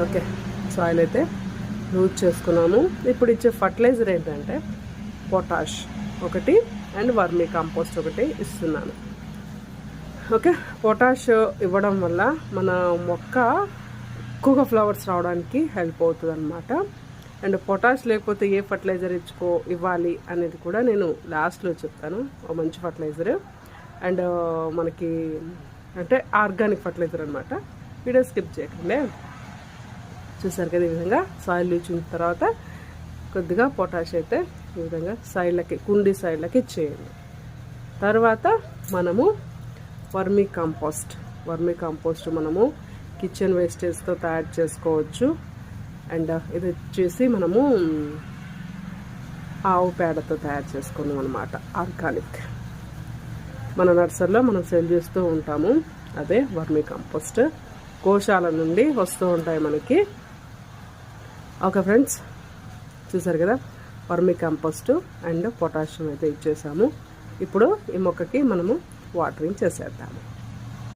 Okay, soil అయితే use చేసుకున్నాము. ఇప్పుడు ఇచ్చే ఫర్టిలైజర్ ఏంటంటే పొటాష్ ఒకటి అండ్ వర్మీ కంపోస్ట్ ఒకటి ఇస్తున్నాను. ఓకే, పొటాష్ ఇవ్వడం వల్ల మన మొక్క ఎక్కువగా ఫ్లవర్స్ రావడానికి హెల్ప్ అవుతుంది అనమాట. అండ్ పొటాష్ లేకపోతే ఏ ఫర్టిలైజర్ ఇవ్వాలి అనేది కూడా నేను లాస్ట్లో చెప్తాను. ఒక మంచి ఫర్టిలైజర్ అండ్ మనకి అంటే ఆర్గానిక్ ఫర్టిలైజర్ అనమాట. వీడియో స్కిప్ చేయకండి. చూసారు కదా, ఈ విధంగా సాయిల్ యూచింగ్ తర్వాత కొద్దిగా పొటాష్ అయితే ఈ విధంగా సైడ్లకి, కుండీ సైడ్లకి ఇచ్చేయండి. తర్వాత మనము వర్మీ కంపోస్ట్ మనము కిచెన్ వేస్టేజ్తో తయారు చేసుకోవచ్చు. అండ్ ఇది వచ్చేసి మనము ఆవు పేడతో తయారు చేసుకున్నాం అనమాట, ఆర్గానిక్. మన నర్సరీలో మనం సెల్ చేస్తూ ఉంటాము. అదే వర్మీ కంపోస్ట్, గోశాల నుండి వస్తూ ఉంటాయి మనకి. ఓకే ఫ్రెండ్స్, చూసారు కదా, వర్మీ కంపోస్ట్ అండ్ పొటాషియం అయితే ఇచ్చేసాము. ఇప్పుడు ఈ మొక్కకి మనము వాటరింగ్ చేసేద్దాము.